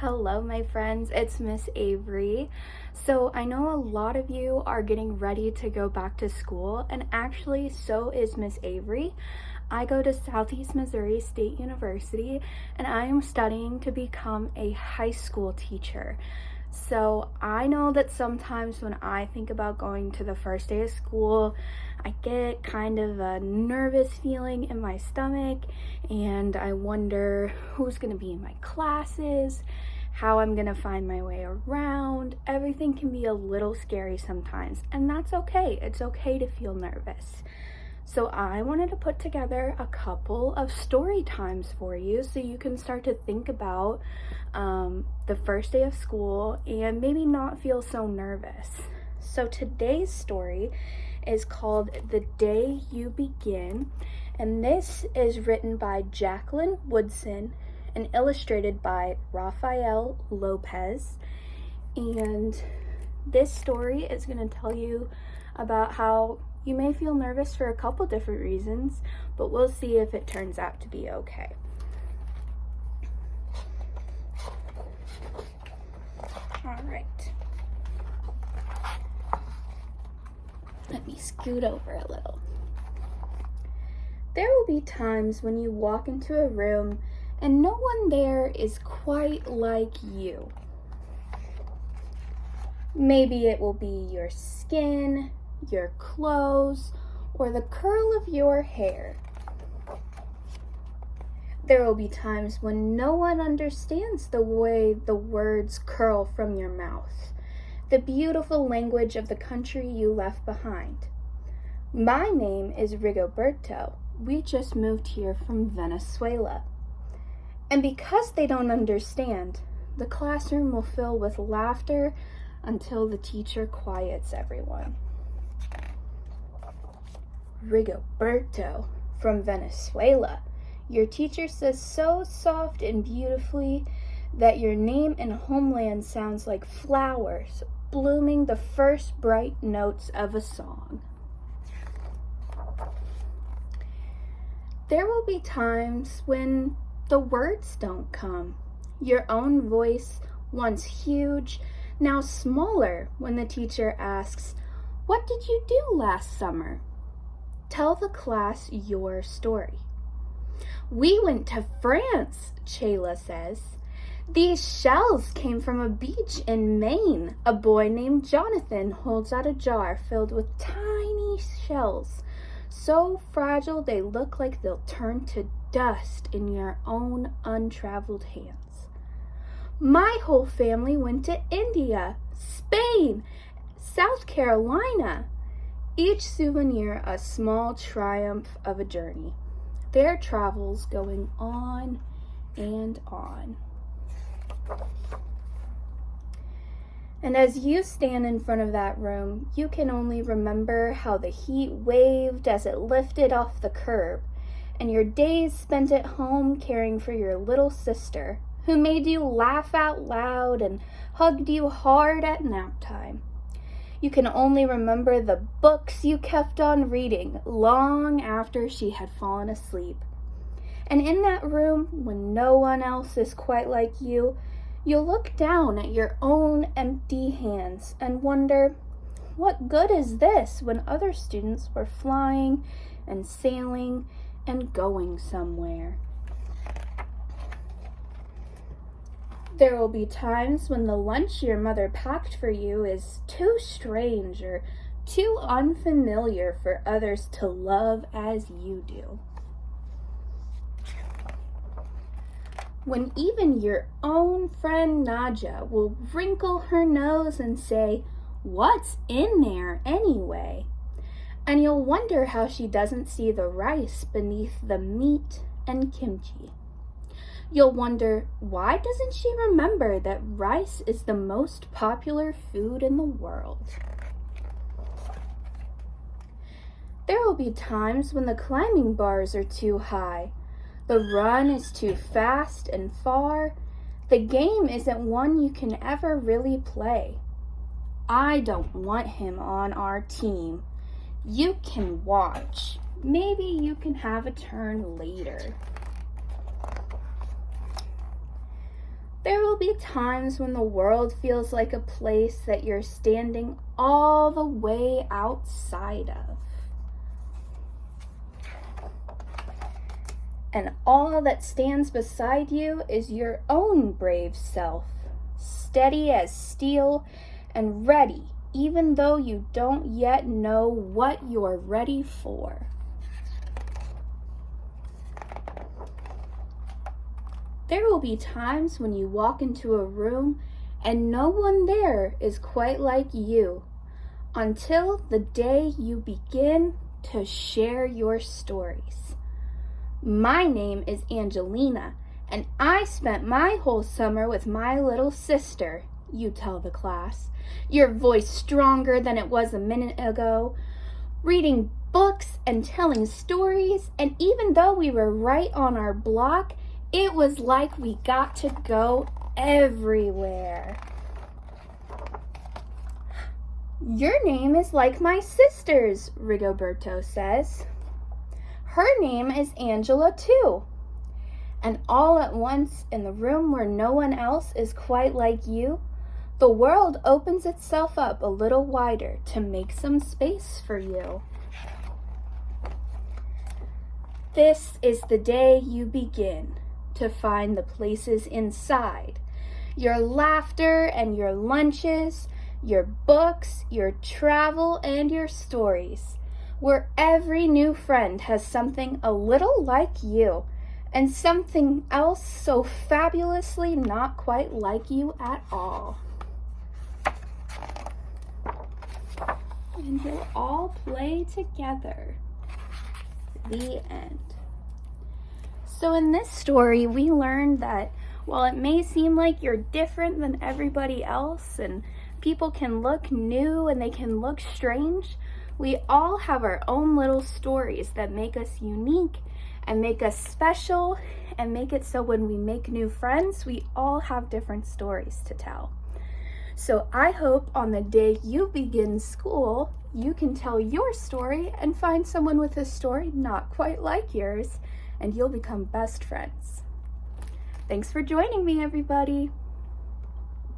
Hello, my friends. It's Miss Avery. So I know a lot of you are getting ready to go back to school, and actually so is Miss Avery. I go to Southeast Missouri State University, and I am studying to become a high school teacher. So I know that sometimes when I think about going to the first day of school, I get kind of a nervous feeling in my stomach, and I wonder who's going to be in my classes, how I'm going to find my way around. Everything can be a little scary sometimes, and that's okay. It's okay to feel nervous. So I wanted to put together a couple of story times for you so you can start to think about the first day of school and maybe not feel so nervous. So today's story is called The Day You Begin, and this is written by Jacqueline Woodson and illustrated by Rafael Lopez. And this story is going to tell you about how you may feel nervous for a couple different reasons, but we'll see if it turns out to be okay. All right. Let me scoot over a little. There will be times when you walk into a room and no one there is quite like you. Maybe it will be your skin, your clothes, or the curl of your hair. There will be times when no one understands the way the words curl from your mouth, the beautiful language of the country you left behind. My name is Rigoberto. We just moved here from Venezuela. And because they don't understand, the classroom will fill with laughter until the teacher quiets everyone. Rigoberto from Venezuela. Your teacher says so soft and beautifully that your name and homeland sounds like flowers blooming the first bright notes of a song. There will be times when the words don't come. Your own voice, once huge, now smaller when the teacher asks, "What did you do last summer?" Tell the class your story. "We went to France," Chayla says. "These shells came from a beach in Maine. A boy named Jonathan holds out a jar filled with tiny shells, so fragile they look like they'll turn to dust in your own untraveled hands. My whole family went to India, Spain, South Carolina." Each souvenir a small triumph of a journey. Their travels going on and on. And as you stand in front of that room, you can only remember how the heat waved as it lifted off the curb, and your days spent at home caring for your little sister, who made you laugh out loud and hugged you hard at nap time. You can only remember the books you kept on reading long after she had fallen asleep. And in that room, when no one else is quite like you, you'll look down at your own empty hands and wonder, what good is this when other students were flying and sailing and going somewhere? There will be times when the lunch your mother packed for you is too strange or too unfamiliar for others to love as you do. When even your own friend Naja will wrinkle her nose and say, "What's in there anyway?" And you'll wonder how she doesn't see the rice beneath the meat and kimchi. You'll wonder, why doesn't she remember that rice is the most popular food in the world? There will be times when the climbing bars are too high, the run is too fast and far, the game isn't one you can ever really play. "I don't want him on our team." You can watch. Maybe you can have a turn later. There will will be times when the world feels like a place that you're standing all the way outside of. And all that stands beside you is your own brave self, steady as steel and ready, even though you don't yet know what you're ready for. There will be times when you walk into a room and no one there is quite like you, until the day you begin to share your stories. My name is Angelina, and I spent my whole summer with my little sister, you tell the class, your voice stronger than it was a minute ago, reading books and telling stories, and even though we were right on our block, it was like we got to go everywhere. Your name is like my sister's, Rigoberto says. Her name is Angela too. And all at once, in the room where no one else is quite like you, the world opens itself up a little wider to make some space for you. This is the day you begin to find the places inside, your laughter and your lunches, your books, your travel, and your stories, where every new friend has something a little like you and something else so fabulously not quite like you at all. And you'll all play together. The end. So in this story, we learned that while it may seem like you're different than everybody else and people can look new and they can look strange, we all have our own little stories that make us unique and make us special and make it so when we make new friends, we all have different stories to tell. So I hope on the day you begin school, you can tell your story and find someone with a story not quite like yours, and you'll become best friends. Thanks for joining me, everybody.